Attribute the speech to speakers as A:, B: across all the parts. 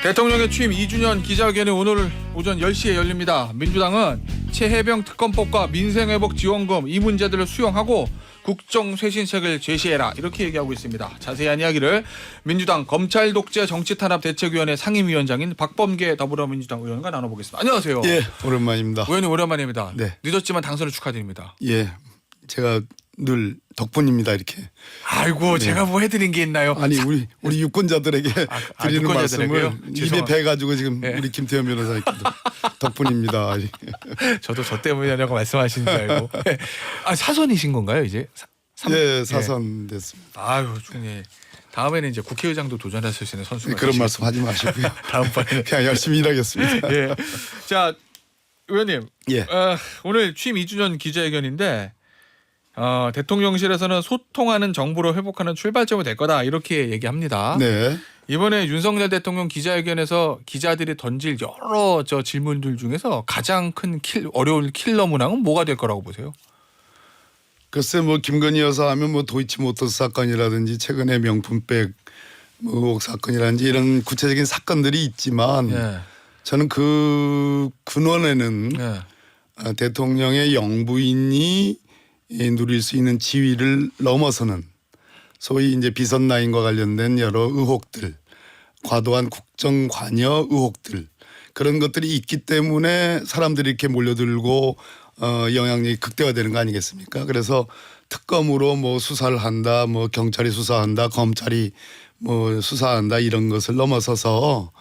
A: 대통령의 취임 2주년 기자회견이 오늘 오전 10시에 열립니다. 민주당은 최혜병 특검법과 민생회복 지원금 이 문제들을 수용하고 국정쇄신책을 제시해라 이렇게 얘기하고 있습니다. 자세한 이야기를 민주당 검찰독재정치탄압대책위원회 상임위원장인 박범계 더불어민주당 의원과 나눠보겠습니다. 안녕하세요.
B: 예, 오랜만입니다.
A: 의원님 오랜만입니다.
B: 네.
A: 늦었지만 당선을 축하드립니다.
B: 예, 제가 늘 덕분입니다 이렇게.
A: 아이고 제가 뭐 해드린 게 있나요?
B: 아니 우리 유권자들에게 드리는
A: 유권자들에게요?
B: 말씀을 입에 배가지고 지금
A: 네.
B: 우리 김태현 변호사님께도 덕분입니다.
A: 저도 저 때문이라고 말씀하시는 줄 알고. 아 사선이신 건가요 이제?
B: 예, 사선 됐습니다.
A: 아유 중에 다음에는 이제 국회의장도 도전하실 수 있는 선수가
B: 그런 말씀 하지 마시고요.
A: 다음번에는
B: 그냥 열심히 일하겠습니다.
A: 예. 자 의원님,
B: 예.
A: 오늘 취임 2주년 기자회견인데 대통령실에서는 소통하는 정부로 회복하는 출발점이 될 거다 이렇게 얘기합니다.
B: 네.
A: 이번에 윤석열 대통령 기자회견에서 기자들이 던질 여러 질문들 중에서 가장 큰 어려운 킬러 문항은 뭐가 될 거라고 보세요?
B: 글쎄 뭐 김건희 여사 하면 뭐 도이치모터스 사건이라든지 최근에 명품백 의혹 사건이라든지 이런 구체적인 사건들이 있지만
A: 예.
B: 저는 그 근원에는
A: 예.
B: 대통령의 영부인이 누릴 수 있는 지위를 넘어서는 소위 이제 비선 라인과 관련된 여러 의혹들, 과도한 국정 관여 의혹들 그런 것들이 있기 때문에 사람들이 이렇게 몰려들고 영향력이 극대화되는 거 아니겠습니까? 그래서 특검으로 뭐 수사를 한다, 뭐 경찰이 수사한다, 검찰이 뭐 수사한다 이런 것을 넘어서서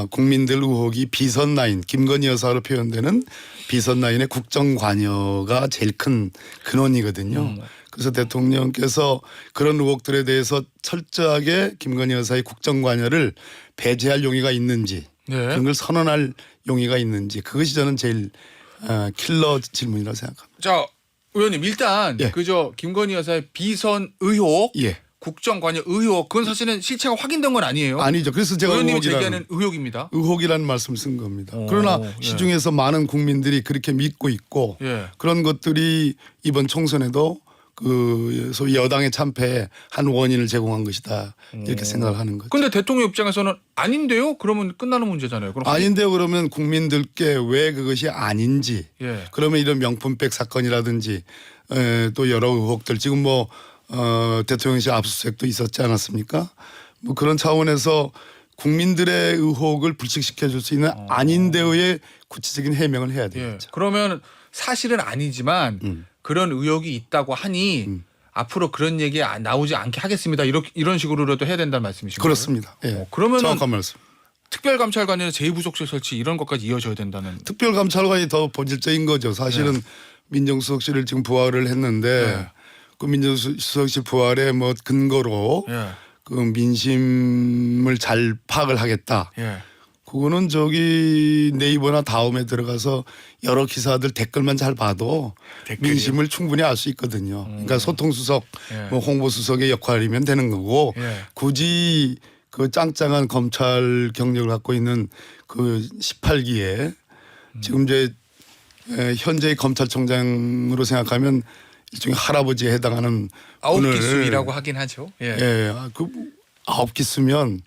B: 국민들 의혹이 비선 라인, 김건희 여사로 표현되는 비선 라인의 국정 관여가 제일 큰 근원이거든요. 그래서 대통령께서 그런 의혹들에 대해서 철저하게 김건희 여사의 국정 관여를 배제할 용의가 있는지
A: 네.
B: 그런 걸 선언할 용의가 있는지 그것이 저는 제일 킬러 질문이라고 생각합니다.
A: 자 의원님 일단
B: 예.
A: 그저 김건희 여사의 비선 의혹,
B: 예.
A: 국정 관여 의혹 그건 사실은 실체가 확인된 건 아니에요.
B: 아니죠. 그래서 제가
A: 의원님이 제기하는 의혹입니다.
B: 의혹이라는 말씀을 쓴 겁니다.
A: 오,
B: 그러나
A: 예.
B: 시중에서 많은 국민들이 그렇게 믿고 있고
A: 예.
B: 그런 것들이 이번 총선에도 그 소위 여당의 참패에 한 원인을 제공한 것이다 이렇게 생각을 하는 거죠.
A: 근데 대통령 입장에서는 아닌데요? 그러면 끝나는 문제잖아요. 그럼
B: 아닌데요. 그러면 국민들께 왜 그것이 아닌지
A: 예.
B: 그러면 이런 명품백 사건이라든지 또 여러 의혹들 지금 뭐 대통령실 압수수색도 있었지 않았습니까? 뭐 그런 차원에서 국민들의 의혹을 불식시켜 줄 수 있는 아닌데의 구체적인 해명을 해야
A: 예.
B: 되겠죠.
A: 그러면 사실은 아니지만 그런 의혹이 있다고 하니 앞으로 그런 얘기 나오지 않게 하겠습니다. 이런 식으로라도 해야 된다는 말씀이신가요?
B: 그렇습니다. 예.
A: 그러면
B: 정확한 말씀.
A: 특별감찰관이나 제2부속실 설치 이런 것까지 이어져야 된다는.
B: 특별감찰관이 더 본질적인 거죠. 사실은 민정수석실을 지금 부활을 했는데 그 민정수석실 부활의 뭐 근거로
A: 예.
B: 그 민심을 잘 파악을 하겠다.
A: 예.
B: 그거는 저기 네이버나 다음에 들어가서 여러 기사들 댓글만 잘 봐도
A: 댓글이요?
B: 민심을 충분히 알 수 있거든요. 그러니까 소통수석,
A: 예.
B: 뭐 홍보수석의 역할이면 되는 거고
A: 예.
B: 굳이 그 짱짱한 검찰 경력을 갖고 있는 그 18기에 지금 이제 현재의 검찰총장으로 생각하면 일종의 할아버지에 해당하는 분을
A: 9기수이라고 하긴 하죠. 예.
B: 예, 그 9기수면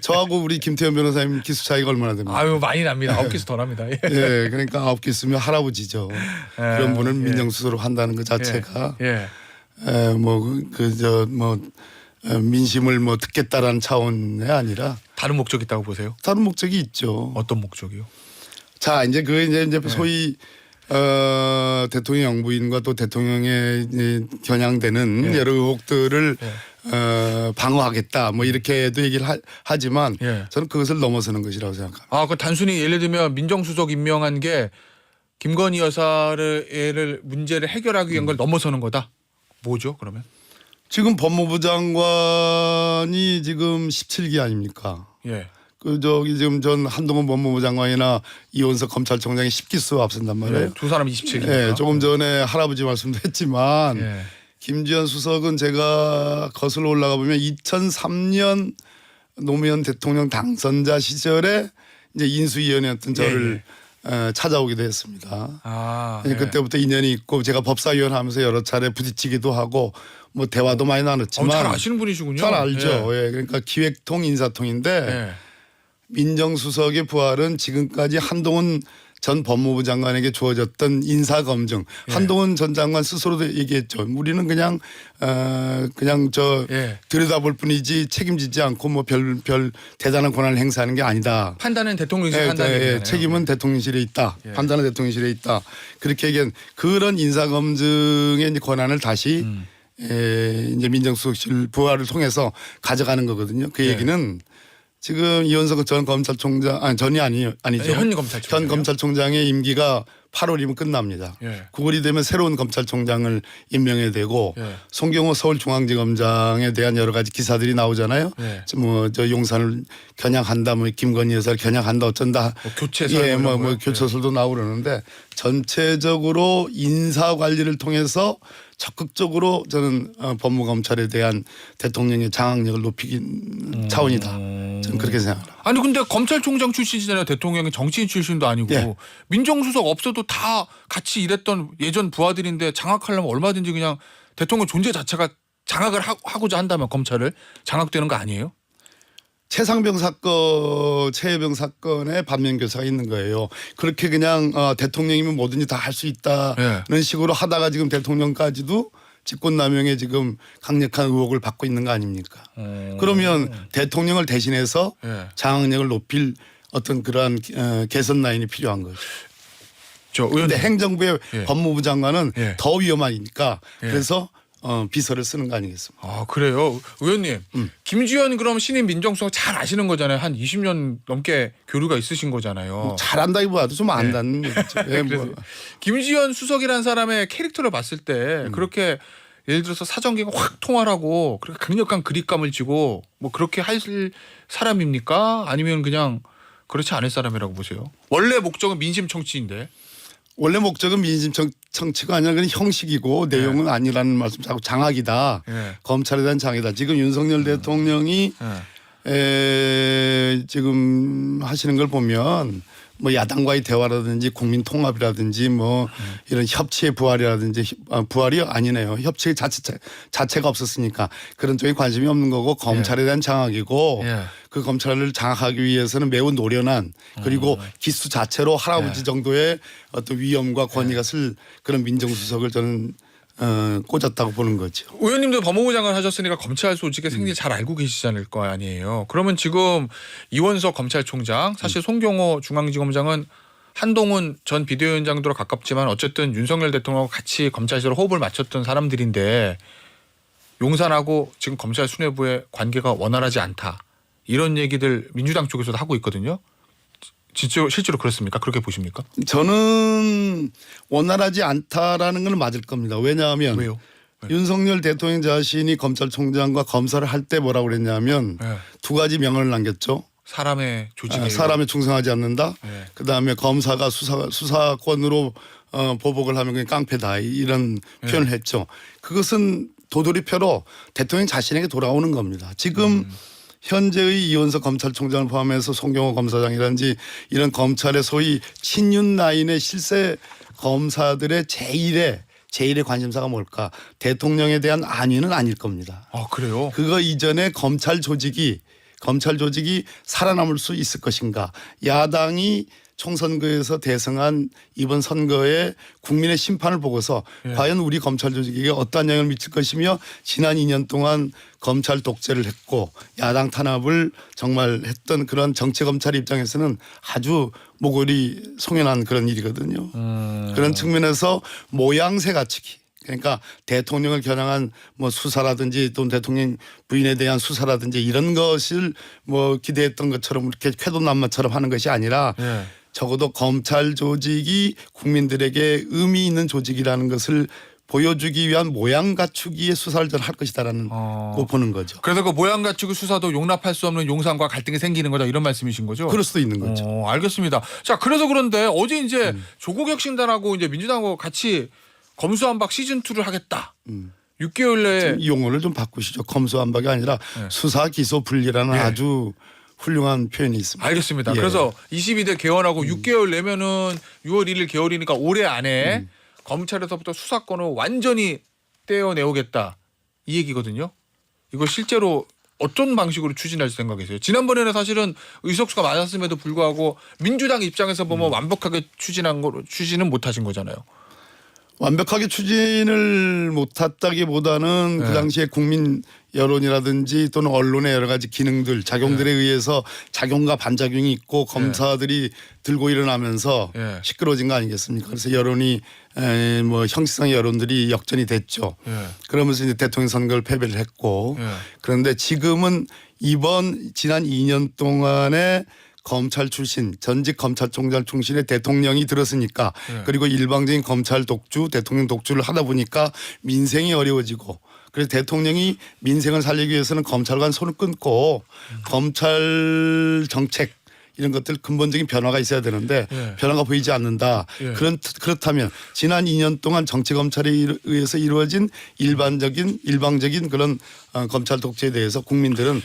B: 저하고 우리 김태현 변호사님 기수 차이가 얼마나 됩니까?
A: 아유 많이 납니다. 9기수 더 납니다. 예.
B: 예, 그러니까 9기수면 할아버지죠. 그런 분을 민정수석으로 한다는 것 자체가
A: 예.
B: 민심을 뭐 듣겠다라는 차원이 아니라
A: 다른 목적 있다고 보세요?
B: 다른 목적이 있죠.
A: 어떤 목적이요?
B: 자, 이제 소위 대통령 영부인과 또 대통령에 겨냥되는 여러 의혹들을 방어하겠다 뭐 이렇게도 얘기를 하지만 저는 그것을 넘어서는 것이라고 생각합니다.
A: 그 단순히 예를 들면 민정수석 임명한 게 김건희 여사를 문제를 해결하기 위한 걸 넘어서는 거다. 뭐죠 그러면?
B: 지금 법무부 장관이 지금 17기 아닙니까?
A: 예.
B: 지금 전 한동훈 법무부 장관이나 이원석 검찰총장이 10기수 앞선단 말이에요.
A: 네, 두 사람이 27기니까.
B: 네, 조금 전에 할아버지 말씀도 했지만
A: 예.
B: 김지현 수석은 제가 거슬러 올라가 보면 2003년 노무현 대통령 당선자 시절에 이제 인수위원이었던 저를 찾아오기도 했습니다. 그때부터 인연이 있고 제가 법사위원 하면서 여러 차례 부딪히기도 하고 뭐 대화도 많이 나눴지만
A: 잘 아시는 분이시군요.
B: 잘 알죠. 예. 그러니까 기획통 인사통인데 민정수석의 부활은 지금까지 한동훈 전 법무부 장관에게 주어졌던 인사검증.
A: 예.
B: 한동훈 전 장관 스스로도 얘기했죠. 우리는 그냥
A: 예.
B: 들여다볼 뿐이지 책임지지 않고 뭐 별 대단한 권한을 행사하는 게 아니다.
A: 판단은 대통령실 판단이잖아요.
B: 책임은 대통령실에 있다.
A: 예.
B: 판단은 대통령실에 있다. 그렇게 얘기한 그런 인사검증의 이제 권한을 다시 이제 민정수석실 부활을 통해서 가져가는 거거든요. 그
A: 예.
B: 얘기는 지금 이원석 전 검찰총장 아니죠.
A: 현 검찰총장.
B: 현 검찰총장의 임기가 8월이면 끝납니다.
A: 예.
B: 9월이 되면 새로운 검찰총장을 임명해야 되고
A: 예.
B: 송경호 서울중앙지검장에 대한 여러 가지 기사들이 나오잖아요.
A: 예.
B: 뭐저 용산을 겨냥한다, 뭐 김건희 여사를 겨냥한다, 어쩐다.
A: 뭐 교체설
B: 예,
A: 이런 거요?
B: 교체설도 나오고 그러는데 전체적으로 인사 관리를 통해서 적극적으로 저는 법무검찰에 대한 대통령의 장악력을 높이긴 차원이다. 저는 그렇게 생각합니다.
A: 아니 근데 검찰총장 출신이잖아요. 대통령이 정치인 출신도 아니고
B: 예.
A: 민정수석 없어도 다 같이 일했던 예전 부하들인데 장악하려면 얼마든지 그냥 대통령 존재 자체가 장악을 하고자 한다면 검찰을 장악되는 거 아니에요?
B: 최해병 사건에 반면교사가 있는 거예요. 그렇게 그냥 대통령이면 뭐든지 다 할 수 있다는
A: 예.
B: 식으로 하다가 지금 대통령까지도 직권남용에 지금 강력한 의혹을 받고 있는 거 아닙니까? 그러면 대통령을 대신해서
A: 예.
B: 장악력을 높일 어떤 그러한 개선 라인이 필요한 거죠.
A: 저 의원님.
B: 그런데 행정부의
A: 예.
B: 법무부 장관은
A: 예.
B: 더 위험하니까
A: 예.
B: 그래서 비서를 쓰는 거 아니겠습니까?
A: 아 그래요, 의원님. 김주현 그럼 신임 민정수석 잘 아시는 거잖아요. 한 20년 넘게 교류가 있으신 거잖아요.
B: 잘한다기보다도 좀 안다는 얘기죠. 예,
A: 그래서
B: 뭐.
A: 김주현 수석이라는 사람의 캐릭터를 봤을 때 그렇게 예를 들어서 사정기가 확 통하라고 그렇게 강력한 그립감을 지고 뭐 그렇게 할 사람입니까? 아니면 그냥 그렇지 않을 사람이라고 보세요? 원래 목적은 민심 청취인데.
B: 원래 목적은 민심 청취가 아니라 그냥 형식이고 내용은 아니라는 말씀 자꾸 장악이다.
A: 예.
B: 검찰에 대한 장악이다. 지금 윤석열 대통령이 지금 하시는 걸 보면 뭐 야당과의 대화라든지 국민 통합이라든지 뭐 이런 협치의 부활이라든지 부활이 아니네요. 협치 자체가 없었으니까 그런 쪽에 관심이 없는 거고 검찰에 대한 장악이고
A: 예.
B: 그 검찰을 장악하기 위해서는 매우 노련한 그리고 기수 자체로 할아버지 정도의 어떤 위엄과 권위가 쓸 그런 민정수석을 저는 꽂았다고 보는 거죠.
A: 의원님도 법무부 장관 하셨으니까 검찰 조직의 생리 잘 알고 계시지 않을 거 아니에요. 그러면 지금 이원석 검찰총장, 사실 송경호 중앙지검장은 한동훈 전 비대위원장도 가깝지만 어쨌든 윤석열 대통령과 같이 검찰에서 호흡을 맞췄던 사람들인데 용산하고 지금 검찰 수뇌부의 관계가 원활하지 않다. 이런 얘기들 민주당 쪽에서도 하고 있거든요. 실제로 그렇습니까? 그렇게 보십니까?
B: 저는 원활하지 않다라는 건 맞을 겁니다. 왜냐하면
A: 왜요?
B: 윤석열 대통령 자신이 검찰총장과 검사를 할 때 뭐라고 그랬냐면
A: 네.
B: 두 가지 명언을 남겼죠.
A: 사람의 조직에
B: 사람에 충성하지 않는다.
A: 네.
B: 그다음에 검사가 수사권으로 보복을 하면 그냥 깡패다 이런 표현을 했죠. 그것은 도돌이표로 대통령 자신에게 돌아오는 겁니다. 지금 현재의 이원석 검찰총장을 포함해서 송경호 검사장이라든지 이런 검찰의 소위 친윤 라인의 실세 검사들의 제일의 관심사가 뭘까? 대통령에 대한 안위는 아닐 겁니다.
A: 아 그래요?
B: 그거 이전에 검찰 조직이 살아남을 수 있을 것인가? 야당이 총선거에서 대승한 이번 선거에 국민의 심판을 보고서 과연 우리 검찰 조직에게 어떠한 영향을 미칠 것이며 지난 2년 동안 검찰 독재를 했고 야당 탄압을 정말 했던 그런 정치 검찰 입장에서는 아주 목걸이 송연한 그런 일이거든요. 그런 측면에서 모양새 갖추기. 그러니까 대통령을 겨냥한 뭐 수사라든지 또 대통령 부인에 대한 수사라든지 이런 것을 뭐 기대했던 것처럼 이렇게 쾌도난마처럼 하는 것이 아니라 적어도 검찰 조직이 국민들에게 의미 있는 조직이라는 것을 보여주기 위한 모양 갖추기의 수사를 저는 할 것이다라는 거 보는 거죠.
A: 그래서 그 모양 갖추기 수사도 용납할 수 없는 용산과 갈등이 생기는 거다 이런 말씀이신 거죠?
B: 그럴 수도 있는 거죠.
A: 알겠습니다. 자 그래서 그런데 어제 이제 조국혁신단하고 이제 민주당하고 같이 검수완박 시즌 2를 하겠다. 6개월 내에
B: 이 용어를 좀 바꾸시죠. 검수완박이 아니라 수사 기소 분리라는 아주 훌륭한 표현이 있습니다.
A: 알겠습니다. 그래서 22대 개원하고 6개월 내면은 6월 1일 개월이니까 올해 안에 검찰에서부터 수사권을 완전히 떼어내오겠다 이 얘기거든요. 이거 실제로 어떤 방식으로 추진할 생각이세요? 지난번에는 사실은 의석수가 많았음에도 불구하고 민주당 입장에서 보면 완벽하게 추진은 못하신 거잖아요.
B: 완벽하게 추진을 못했다기보다는
A: 네.
B: 그 당시에 국민 여론이라든지 또는 언론의 여러 가지 기능들 작용들에 의해서 작용과 반작용이 있고 검사들이 들고 일어나면서
A: 네.
B: 시끄러워진 거 아니겠습니까? 그래서 여론이 뭐 형식상의 여론들이 역전이 됐죠.
A: 네.
B: 그러면서 이제 대통령 선거를 패배를 했고
A: 네.
B: 그런데 지금은 지난 2년 동안에 검찰 출신 전직 검찰총장 출신의 대통령이 들었으니까
A: 네.
B: 그리고 일방적인 검찰 독주 대통령 독주를 하다 보니까 민생이 어려워지고 그래서 대통령이 민생을 살리기 위해서는 검찰과 손을 끊고 검찰 정책 이런 것들 근본적인 변화가 있어야 되는데
A: 예.
B: 변화가 보이지 않는다.
A: 예.
B: 그렇다면 지난 2년 동안 정치 검찰에 의해서 이루어진 일방적인 그런 검찰 독재에 대해서 국민들은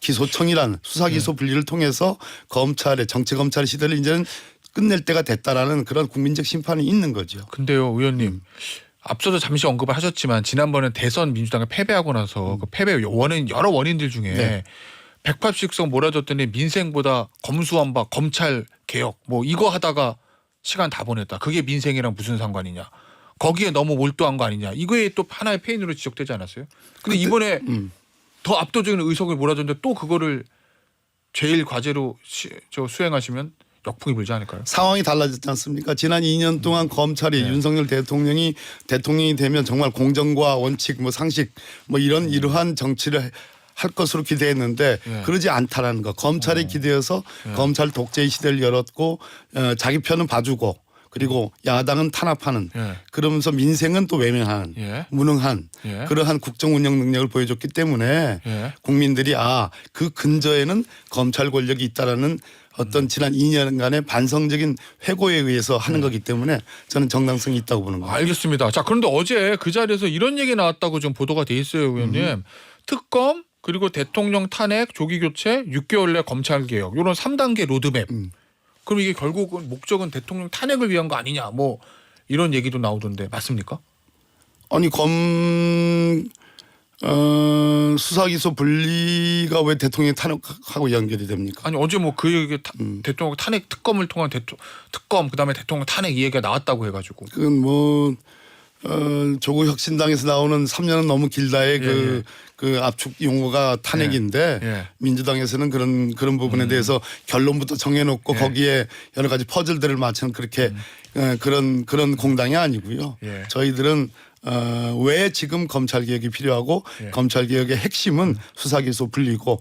B: 기소청이란 수사기소 분리를 통해서 검찰의 정치 검찰의 시대를 이제는 끝낼 때가 됐다라는 그런 국민적 심판이 있는 거죠.
A: 근데요, 의원님. 앞서도 잠시 언급을 하셨지만 지난번에 대선 민주당을 패배하고 나서 그 패배 원인 여러 원인들 중에
B: 네.
A: 180석 몰아줬더니 민생보다 검수완박 검찰 개혁 뭐 이거 하다가 시간 다 보냈다. 그게 민생이랑 무슨 상관이냐. 거기에 너무 몰두한 거 아니냐. 이거에 또 하나의 페인으로 지적되지 않았어요? 근데 이번에 더 압도적인 의석을 몰아줬는데 또 그거를 제일 과제로 수행하시면 역풍이 불지 않을까요?
B: 상황이 달라졌지 않습니까? 지난 2년 동안 검찰이 윤석열 대통령이 되면 정말 공정과 원칙 뭐 상식 뭐 이러한 정치를 할 것으로 기대했는데 그러지 않다라는 거. 검찰에 기대어서 검찰 독재의 시대를 열었고 자기 편은 봐주고 그리고 야당은 탄압하는 그러면서 민생은 또 외면하는 무능한 그러한 국정 운영 능력을 보여줬기 때문에 국민들이 그 근저에는 검찰 권력이 있다라는 어떤 지난 2년간의 반성적인 회고에 의해서 하는 거기 때문에 저는 정당성이 있다고 보는 겁니다.
A: 알겠습니다. 자, 그런데 어제 그 자리에서 이런 얘기 나왔다고 좀 보도가 돼 있어요, 의원님. 특검 그리고 대통령 탄핵 조기 교체 6개월 내 검찰 개혁 이런 3단계 로드맵. 그럼 이게 결국은 목적은 대통령 탄핵을 위한 거 아니냐 뭐 이런 얘기도 나오던데 맞습니까?
B: 아니 수사기소 분리가 왜 대통령 탄핵하고 연결이 됩니까?
A: 아니 어제 뭐 그 얘기 대통령 탄핵 특검을 통한 특검 그다음에 대통령 탄핵 이 얘기가 나왔다고 해가지고.
B: 그건 뭐 조국 혁신당에서 나오는 3년은 너무 길다의 그 압축 용어가 탄핵인데 민주당에서는 그런 부분에 대해서 결론부터 정해놓고 거기에 여러 가지 퍼즐들을 맞추는 그렇게 그런 공당이 아니고요. 저희들은 왜 지금 검찰 개혁이 필요하고 검찰 개혁의 핵심은 수사기소 분리고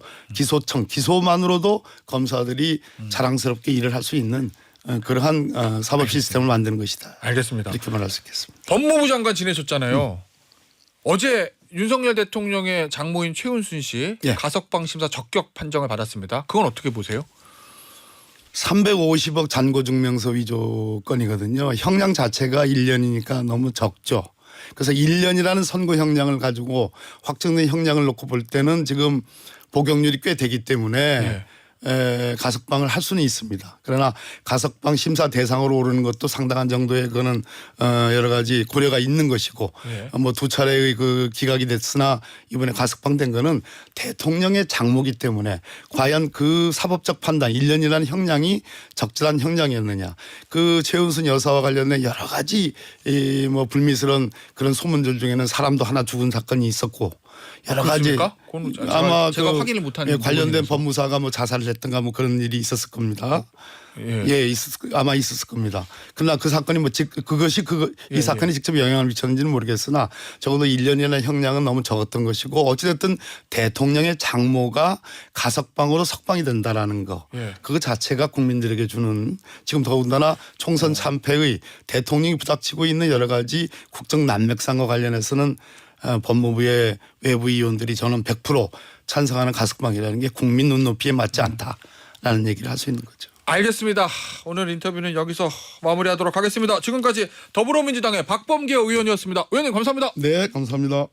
B: 기소만으로도 검사들이 자랑스럽게 일을 할 수 있는 그러한 사법 시스템을 만드는 것이다.
A: 알겠습니다.
B: 이렇게 말할 수 있겠습니다.
A: 법무부 장관 지내셨잖아요. 어제 윤석열 대통령의 장모인 최은순 씨 가석방 심사 적격 판정을 받았습니다. 그건 어떻게 보세요?
B: 350억 잔고증명서 위조 건이거든요. 형량 자체가 1년이니까 너무 적죠. 그래서 1년이라는 선고 형량을 가지고 확정된 형량을 놓고 볼 때는 지금 복역률이 꽤 되기 때문에 가석방을 할 수는 있습니다. 그러나 가석방 심사 대상으로 오르는 것도 상당한 정도의 그거는 여러 가지 고려가 있는 것이고 뭐 2차례의 그 기각이 됐으나 이번에 가석방된 거는 대통령의 장모기 때문에 과연 그 사법적 판단 1년이라는 형량이 적절한 형량이었느냐. 그 최은순 여사와 관련된 여러 가지 뭐 불미스러운 그런 소문들 중에는 사람도 하나 죽은 사건이 있었고 여러 가지 아마
A: 제가 확인을 못한
B: 관련된 법무사가 뭐 자살을 했던가 뭐 그런 일이 있었을 겁니다. 아마 있었을 겁니다. 그러나 그 사건이 이 사건이 직접 영향을 미쳤는지는 모르겠으나 적어도 1년이나 형량은 너무 적었던 것이고 어찌됐든 대통령의 장모가 가석방으로 석방이 된다라는 거 그거 자체가 국민들에게 주는 지금 더군다나 총선 참패의 대통령이 부닥치고 있는 여러 가지 국정 난맥상과 관련해서는 법무부의 외부 위원들이 저는 100% 찬성하는 가석방이라는 게 국민 눈높이에 맞지 않다라는 얘기를 할 수 있는 거죠.
A: 알겠습니다. 오늘 인터뷰는 여기서 마무리하도록 하겠습니다. 지금까지 더불어민주당의 박범계 의원이었습니다. 의원님 감사합니다.
B: 네, 감사합니다.